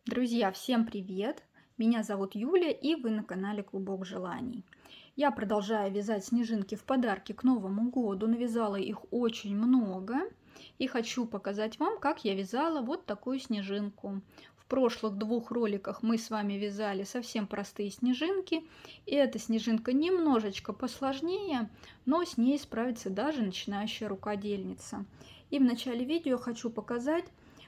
Друзья, всем привет! Меня зовут Юля, и вы на канале Клубок Желаний. Я продолжаю вязать снежинки в подарки к Новому году. Навязала их очень много. И хочу показать вам, как я вязала вот такую снежинку. В прошлых двух роликах мы с вами вязали совсем простые снежинки. И эта снежинка немножечко посложнее, но с ней справится даже начинающая рукодельница. И в начале видео хочу показать,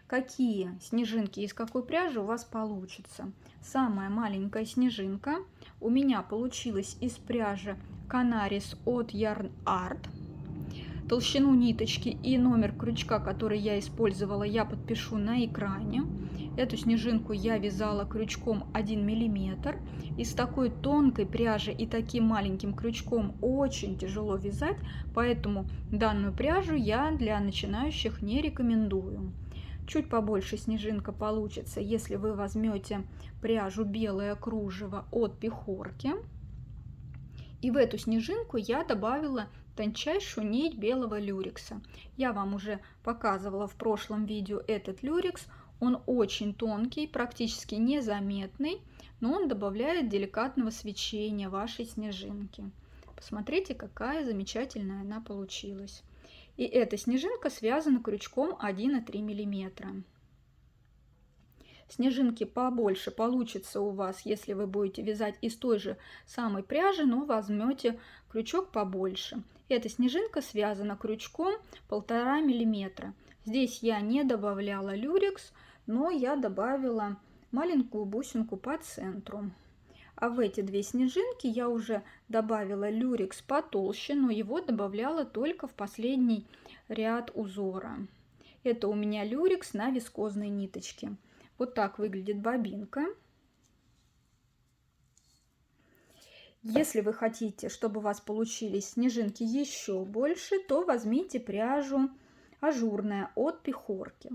какие снежинки из какой пряжи у вас получится. Самая маленькая снежинка у меня получилась из пряжи Canaris от Yarn Art. Толщину ниточки и номер крючка, который я использовала, я подпишу на экране. Эту снежинку я вязала крючком 1 мм. Из такой тонкой пряжи и таким маленьким крючком очень тяжело вязать, поэтому данную пряжу я для начинающих не рекомендую. Чуть побольше снежинка получится, если вы возьмете пряжу белое кружево от Пехорки. И в эту снежинку я добавила тончайшую нить белого люрекса. Я вам уже показывала в прошлом видео этот люрекс. Он очень тонкий, практически незаметный, но он добавляет деликатного свечения вашей снежинки. Посмотрите, какая замечательная она получилась. И эта снежинка связана крючком 1,3 мм. Снежинки побольше получится у вас, если вы будете вязать из той же самой пряжи, но возьмете крючок побольше. Эта снежинка связана крючком 1,5 мм. Здесь я не добавляла люрекс, но я добавила маленькую бусинку по центру. А в эти две снежинки я уже добавила люрекс потолще, но его добавляла только в последний ряд узора. Это у меня люрекс на вискозной ниточке. Вот так выглядит бобинка. Если вы хотите, чтобы у вас получились снежинки еще больше, то возьмите пряжу ажурная от Пехорки.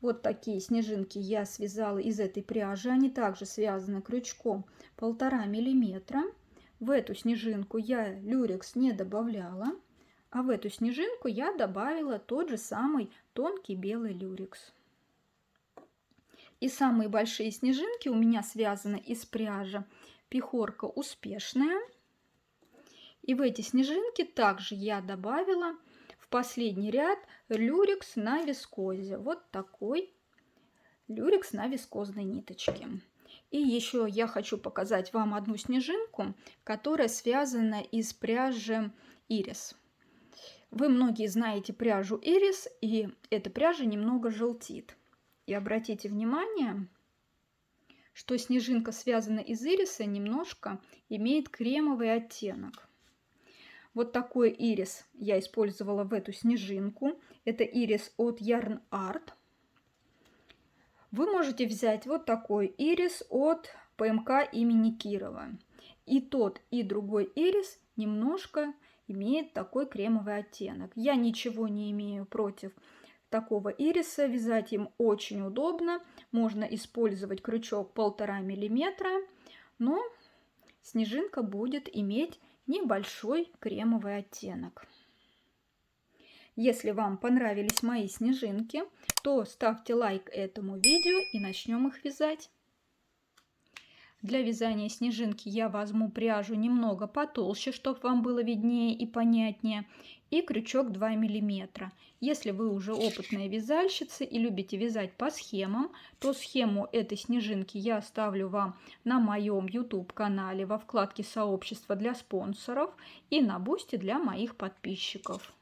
Вот такие снежинки я связала из этой пряжи. Они также связаны крючком 1,5 мм. В эту снежинку я люрекс не добавляла, а в эту снежинку я добавила тот же самый тонкий белый люрекс. И самые большие снежинки у меня связаны из пряжи Пехорка Успешная. И в эти снежинки также я добавила в последний ряд люрекс на вискозе. Вот такой люрекс на вискозной ниточке. И еще я хочу показать вам одну снежинку, которая связана из пряжи Ирис. Вы многие знаете пряжу Ирис, и эта пряжа немного желтит. И обратите внимание, что снежинка, связана из ириса, немножко имеет кремовый оттенок. Вот такой ирис я использовала в эту снежинку. Это ирис от Yarn Art. Вы можете взять вот такой ирис от ПМК имени Кирова. И тот, и другой ирис немножко имеет такой кремовый оттенок. Я ничего не имею против такого ириса. Вязать им очень удобно. Можно использовать крючок 1,5 мм, но снежинка будет иметь небольшой кремовый оттенок. Если вам понравились мои снежинки, то ставьте лайк этому видео и начнем их вязать. Для вязания снежинки я возьму пряжу немного потолще, чтобы вам было виднее и понятнее, и крючок 2 мм. Если вы уже опытная вязальщица и любите вязать по схемам, то схему этой снежинки я оставлю вам на моем YouTube-канале во вкладке «Сообщество для спонсоров» и на Бусти для моих подписчиков.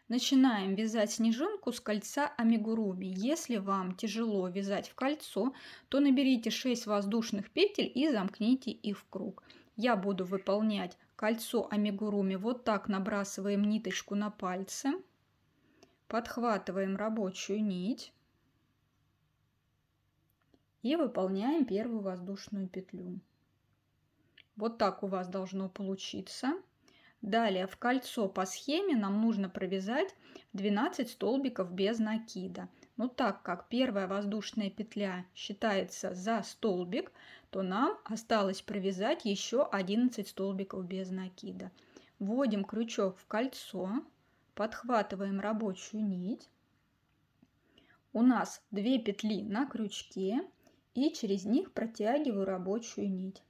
Начинаем вязать снежинку с кольца амигуруми. Если вам тяжело вязать в кольцо, то наберите 6 воздушных петель и замкните их в круг. Я буду выполнять кольцо амигуруми. Вот так набрасываем ниточку на пальцы, подхватываем рабочую нить и выполняем первую воздушную петлю. Вот так у вас должно получиться. Далее в кольцо по схеме нам нужно провязать 12 столбиков без накида. Но так как первая воздушная петля считается за столбик, то нам осталось провязать еще 11 столбиков без накида. Вводим крючок в кольцо, подхватываем рабочую нить. у нас 2 петли на крючке и через них протягиваю рабочую нить.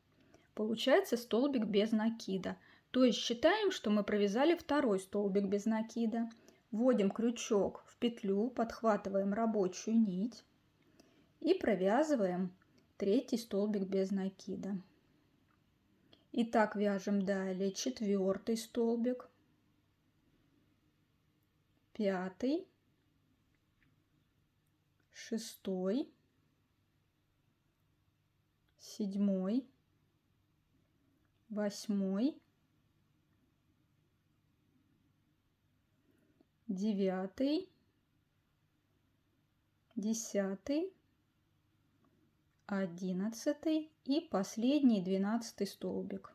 Получается столбик без накида. То есть считаем, что мы провязали второй столбик без накида. Вводим крючок в петлю, подхватываем рабочую нить и провязываем третий столбик без накида. И так вяжем далее 4 столбик, 5, 6, 7, 8, 9, 10, 11 и последний 12 столбик.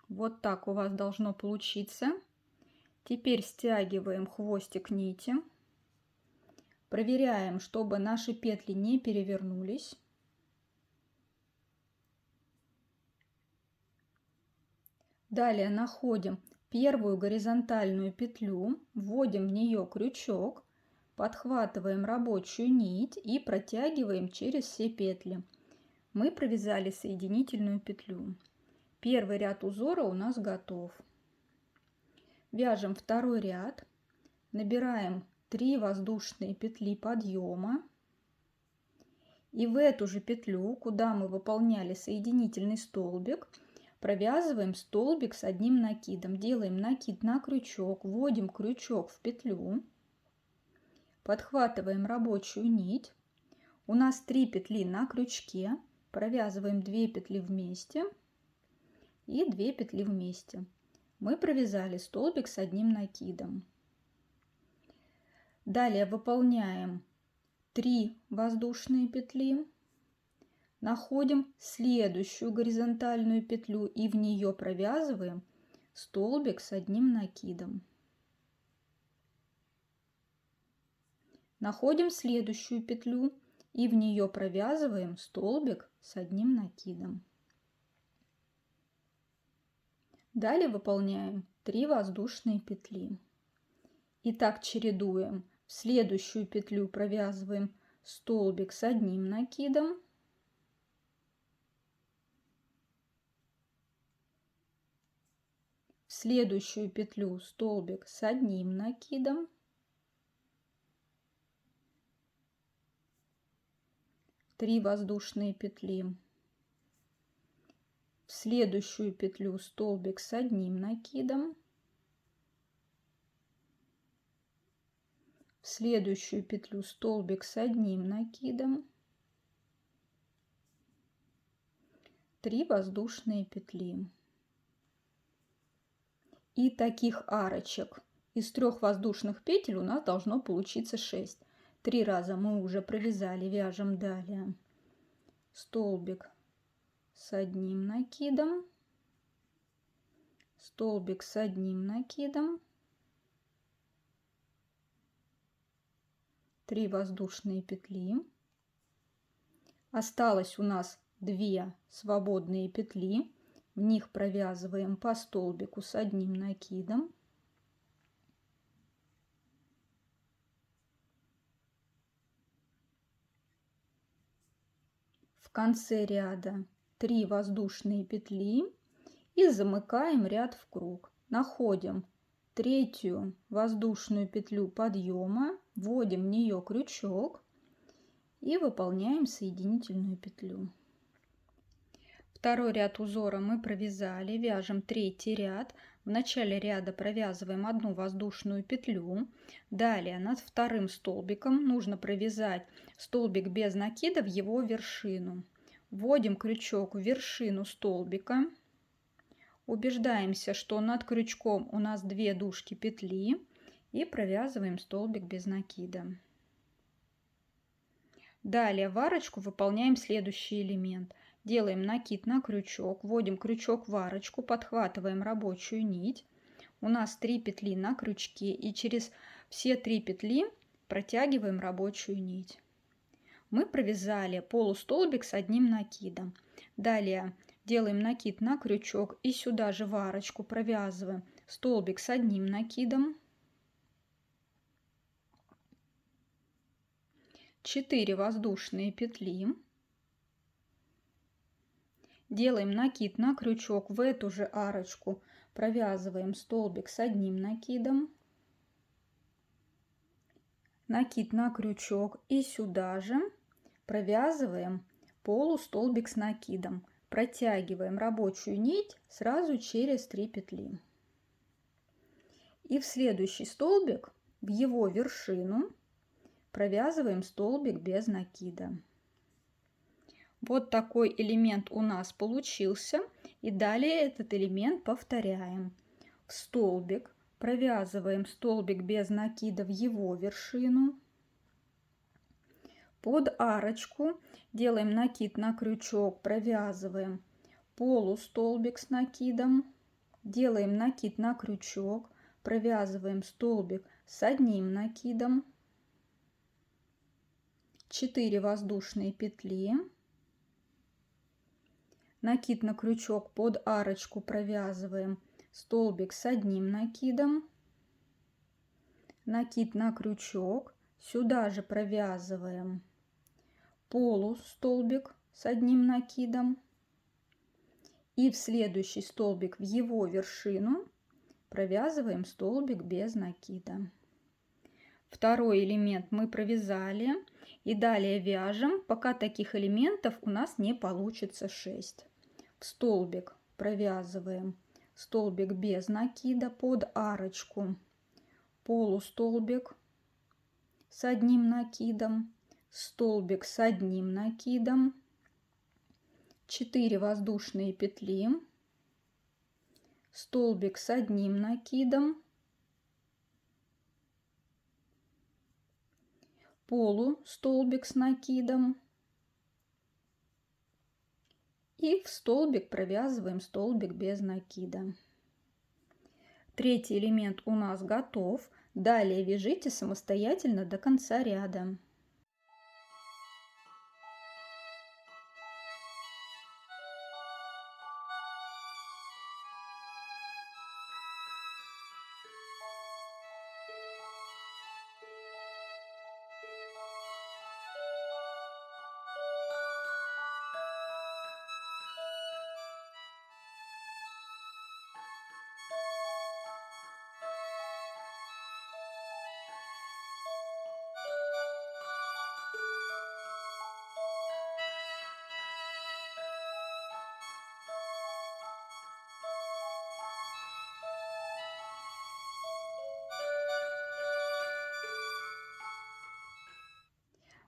Вот так у вас должно получиться. Теперь стягиваем хвостик нити. Проверяем, чтобы наши петли не перевернулись. Далее находим первую горизонтальную петлю, вводим в нее крючок, подхватываем рабочую нить и протягиваем через все петли. Мы провязали соединительную петлю. Первый ряд узора у нас готов. Вяжем второй ряд, набираем 3 воздушные петли подъема и в эту же петлю, куда мы выполняли соединительный столбик, провязываем столбик с одним накидом. Делаем накид на крючок, вводим крючок в петлю, подхватываем рабочую нить. У нас 3 петли на крючке, провязываем 2 петли вместе и 2 петли вместе. Мы провязали столбик с одним накидом. Далее выполняем 3 воздушные петли. Находим следующую горизонтальную петлю и в нее провязываем столбик с одним накидом. Находим следующую петлю и в нее провязываем столбик с одним накидом. Далее выполняем 3 воздушные петли. И так чередуем. В следующую петлю провязываем столбик с одним накидом. В следующую петлю столбик с одним накидом. Три воздушные петли. В следующую петлю столбик с одним накидом. В следующую петлю столбик с одним накидом. 3 воздушные петли. И таких арочек из 3 воздушных петель у нас должно получиться 6. 3 раза мы уже провязали, вяжем далее столбик с одним накидом, столбик с одним накидом, 3 воздушные петли. Осталось у нас 2 свободные петли. В них провязываем по столбику с одним накидом. В конце ряда 3 воздушные петли и замыкаем ряд в круг. Находим 3-ю воздушную петлю подъема, вводим в нее крючок и выполняем соединительную петлю. Второй ряд узора мы провязали, вяжем 3-й ряд. В начале ряда провязываем 1 воздушную петлю. Далее над вторым столбиком нужно провязать столбик без накида в его вершину. Вводим крючок в вершину столбика. Убеждаемся, что над крючком у нас 2 дужки петли и провязываем столбик без накида. Далее в арочку выполняем следующий элемент. Делаем накид на крючок, вводим крючок в арочку, подхватываем рабочую нить. У нас 3 петли на крючке и через все 3 петли протягиваем рабочую нить. Мы провязали полустолбик с одним накидом. Далее делаем накид на крючок и сюда же в арочку провязываем столбик с одним накидом. 4 воздушные петли. Делаем накид на крючок, в эту же арочку провязываем столбик с одним накидом, накид на крючок и сюда же провязываем полустолбик с накидом. Протягиваем рабочую нить сразу через 3 петли. И в следующий столбик, в его вершину, провязываем столбик без накида. Вот такой элемент у нас получился. И далее этот элемент повторяем. В столбик провязываем столбик без накида в его вершину. Под арочку делаем накид на крючок, провязываем полустолбик с накидом. Делаем накид на крючок, провязываем столбик с одним накидом. 4 воздушные петли. Накид на крючок, под арочку провязываем столбик с одним накидом. Накид на крючок, сюда же провязываем полустолбик с одним накидом. И в следующий столбик, в его вершину, провязываем столбик без накида. Второй элемент мы провязали. И далее вяжем, пока таких элементов у нас не получится 6. В столбик провязываем столбик без накида, под арочку полустолбик с одним накидом, столбик с одним накидом, 4 воздушные петли, столбик с одним накидом, полустолбик с накидом и в столбик провязываем столбик без накида. Третий элемент у нас готов. Далее вяжите самостоятельно до конца ряда.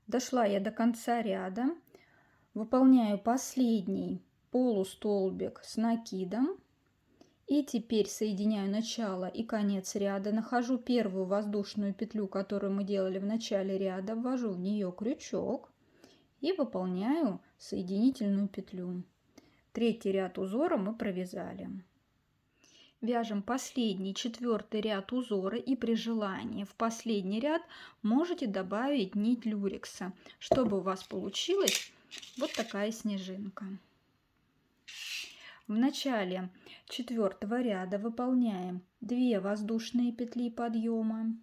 Дошла я до конца ряда, выполняю последний полустолбик с накидом и теперь соединяю начало и конец ряда, нахожу первую воздушную петлю, которую мы делали в начале ряда, ввожу в нее крючок и выполняю соединительную петлю. Третий ряд узора мы провязали. Вяжем последний, 4-й ряд узора, и при желании в последний ряд можете добавить нить люрекса, чтобы у вас получилась вот такая снежинка. В начале 4-го ряда выполняем 2 воздушные петли подъема,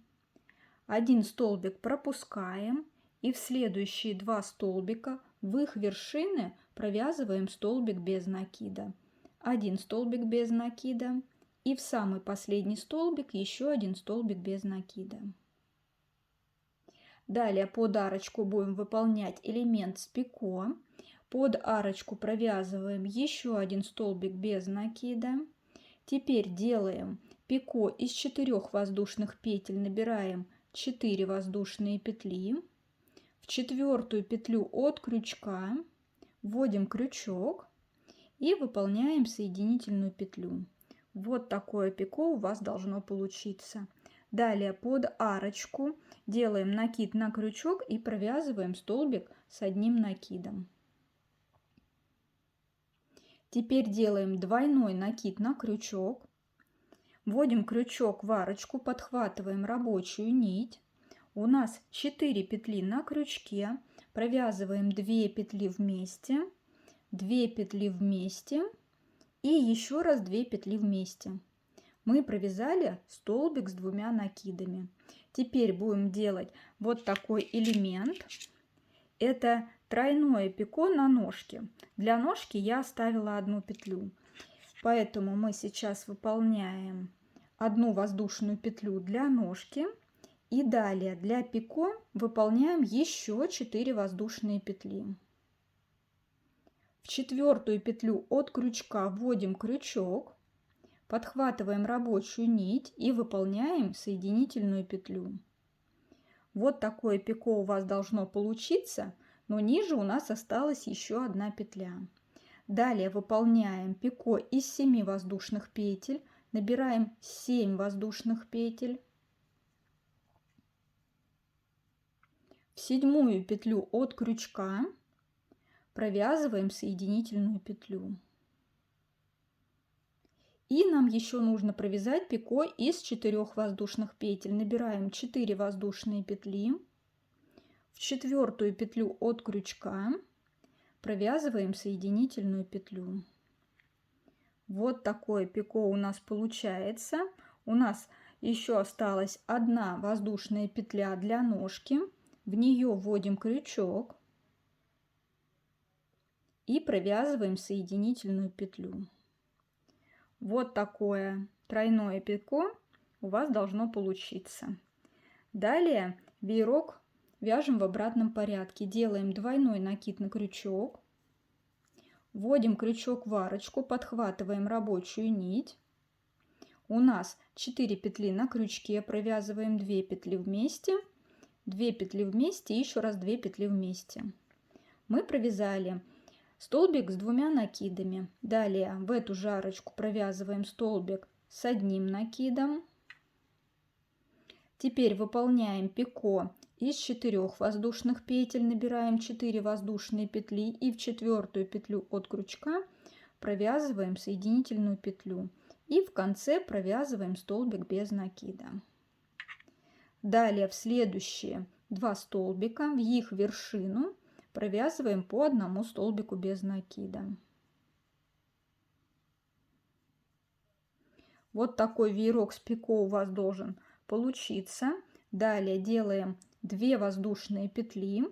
1 столбик пропускаем и в следующие 2 столбика в их вершины провязываем столбик без накида. 1 столбик без накида. И в самый последний столбик еще 1 столбик без накида. Далее под арочку будем выполнять элемент с пико. Под арочку провязываем еще 1 столбик без накида. Теперь делаем пико из 4 воздушных петель, набираем 4 воздушные петли. В 4-ю петлю от крючка вводим крючок и выполняем соединительную петлю. Вот такое пико у вас должно получиться. Далее под арочку делаем накид на крючок и провязываем столбик с одним накидом. Теперь делаем двойной накид на крючок. Вводим крючок в арочку, подхватываем рабочую нить. У нас 4 петли на крючке. Провязываем 2 петли вместе, 2 петли вместе. И еще раз 2 петли вместе. Мы провязали столбик с 2 накидами. Теперь будем делать вот такой элемент. Это тройное пико на ножке. Для ножки я оставила одну петлю. Поэтому мы сейчас выполняем одну воздушную петлю для ножки. И далее для пико выполняем еще 4 воздушные петли. В четвертую петлю от крючка вводим крючок, подхватываем рабочую нить и выполняем соединительную петлю. Вот такое пико у вас должно получиться, но ниже у нас осталась еще одна петля. Далее выполняем пико из 7 воздушных петель, набираем 7 воздушных петель. В седьмую петлю от крючка провязываем соединительную петлю. И нам еще нужно провязать пико из 4 воздушных петель. Набираем 4 воздушные петли. В четвертую петлю от крючка провязываем соединительную петлю. Вот такое пико у нас получается. У нас еще осталась одна воздушная петля для ножки. В нее вводим крючок и провязываем соединительную петлю. Вот такое тройное пико у вас должно получиться. Далее веерок вяжем в обратном порядке. Делаем двойной накид на крючок. Вводим крючок в арочку, подхватываем рабочую нить. У нас 4 петли на крючке, провязываем 2 петли вместе, 2 петли вместе и еще раз 2 петли вместе. Мы провязали столбик с 2 накидами. Далее в эту же арочку провязываем столбик с 1 накидом. Теперь выполняем пико из 4 воздушных петель, набираем 4 воздушные петли и в четвертую петлю от крючка провязываем соединительную петлю. И в конце провязываем столбик без накида. Далее в следующие 2 столбика, в их вершину провязываем по одному столбику без накида. Вот такой веерок с пико у вас должен получиться. Далее делаем 2 воздушные петли,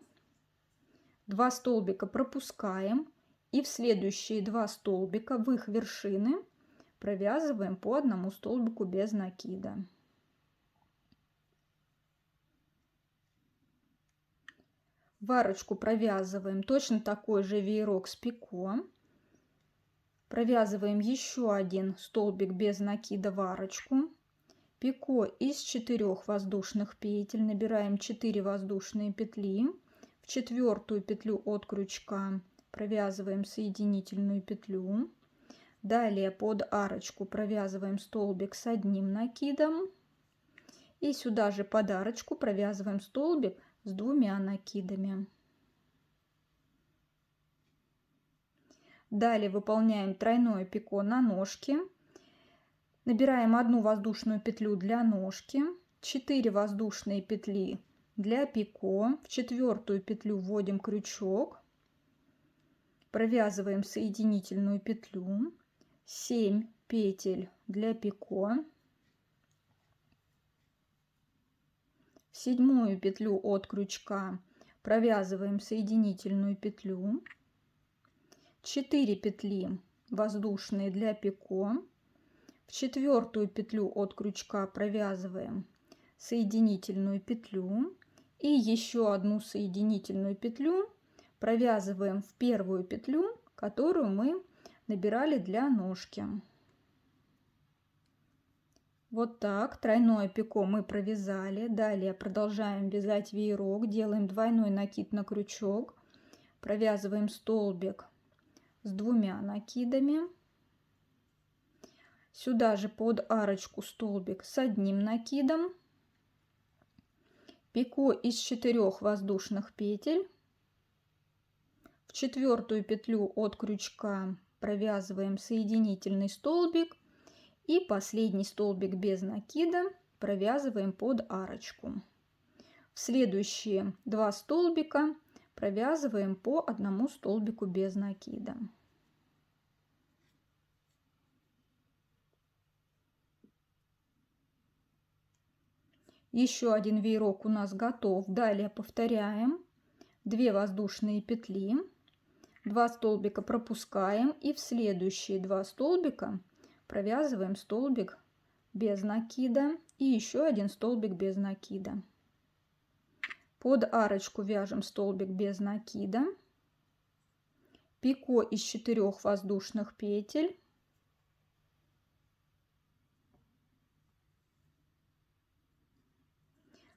2 столбика пропускаем и в следующие 2 столбика в их вершины провязываем по одному столбику без накида. В арочку провязываем точно такой же веерок с пико. Провязываем еще один столбик без накида в арочку. Пико из 4 воздушных петель, набираем 4 воздушные петли. В четвертую петлю от крючка провязываем соединительную петлю. Далее под арочку провязываем столбик с 1 накидом. И сюда же под арочку провязываем столбик с 2 накидами. Далее выполняем тройное пико на ножке. Набираем 1 воздушную петлю для ножки, 4 воздушные петли для пико. В четвертую петлю вводим крючок, провязываем соединительную петлю, 7 петель для пико. В седьмую петлю от крючка провязываем соединительную петлю, 4 петли воздушные для пико. В четвертую петлю от крючка провязываем соединительную петлю и еще одну соединительную петлю провязываем в первую петлю, которую мы набирали для ножки. Вот так тройное пико мы провязали. Далее продолжаем вязать веерок, делаем двойной накид на крючок, провязываем столбик с 2 накидами. Сюда же под арочку столбик с 1 накидом. Пико из 4 воздушных петель. В четвертую петлю от крючка провязываем соединительный столбик. И последний столбик без накида провязываем под арочку. В следующие 2 столбика провязываем по одному столбику без накида. Еще один веерок у нас готов. Далее повторяем. 2 воздушные петли, 2 столбика пропускаем и в следующие 2 столбика провязываем столбик без накида и еще 1 столбик без накида. Под арочку вяжем столбик без накида, пико из 4 воздушных петель,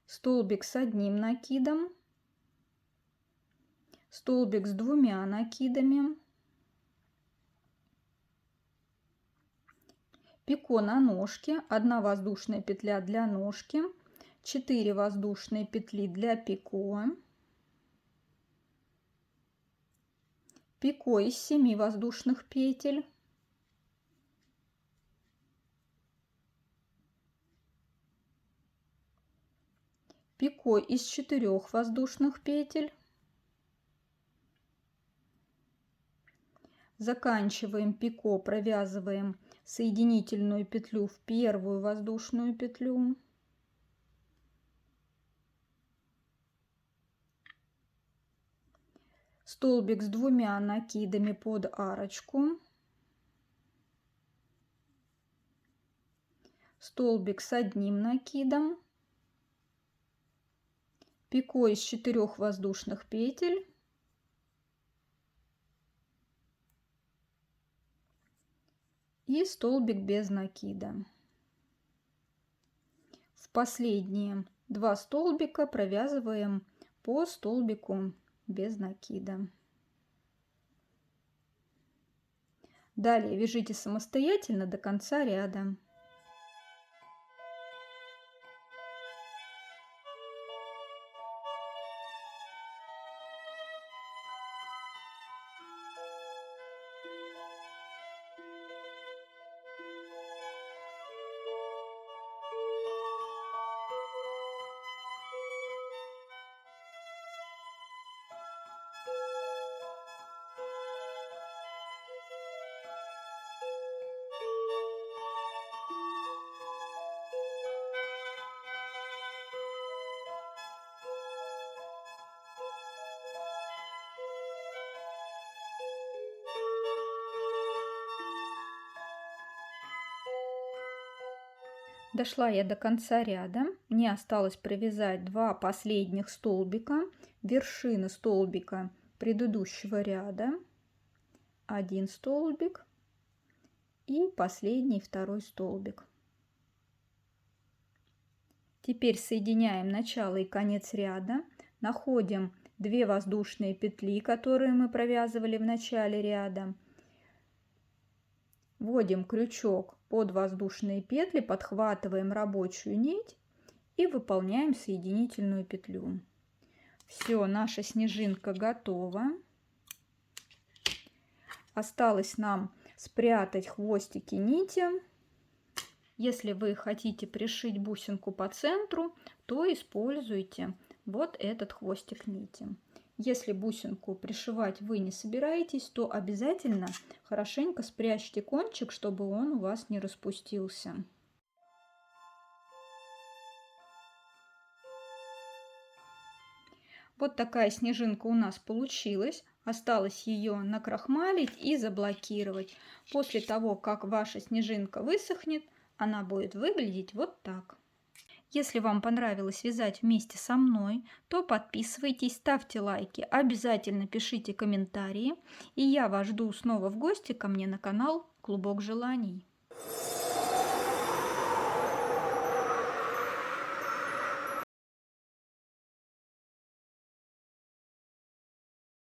столбик с 1 накидом, столбик с 2 накидами, пико на ножке, 1 воздушная петля для ножки, 4 воздушные петли для пико, пико из 7 воздушных петель, пико из 4 воздушных петель, заканчиваем пико, провязываем соединительную петлю в первую воздушную петлю, столбик с 2 накидами под арочку, столбик с 1 накидом, пико из 4 воздушных петель, и столбик без накида. В последние 2 столбика провязываем по столбику без накида. Далее вяжите самостоятельно до конца ряда. Дошла я до конца ряда. Мне осталось провязать 2 последних столбика, вершины столбика предыдущего ряда, 1 столбик и последний 2 столбик. Теперь соединяем начало и конец ряда, находим 2 воздушные петли, которые мы провязывали в начале ряда, вводим крючок под воздушные петли, подхватываем рабочую нить и выполняем соединительную петлю. Все, наша снежинка готова. Осталось нам спрятать хвостики нити. Если вы хотите пришить бусинку по центру, то используйте вот этот хвостик нити. Если бусинку пришивать вы не собираетесь, то обязательно хорошенько спрячьте кончик, чтобы он у вас не распустился. Вот такая снежинка у нас получилась. Осталось ее накрахмалить и заблокировать. После того, как ваша снежинка высохнет, она будет выглядеть вот так. Если вам понравилось вязать вместе со мной, то подписывайтесь, ставьте лайки, обязательно пишите комментарии. И я вас жду снова в гости ко мне на канал Клубок желаний.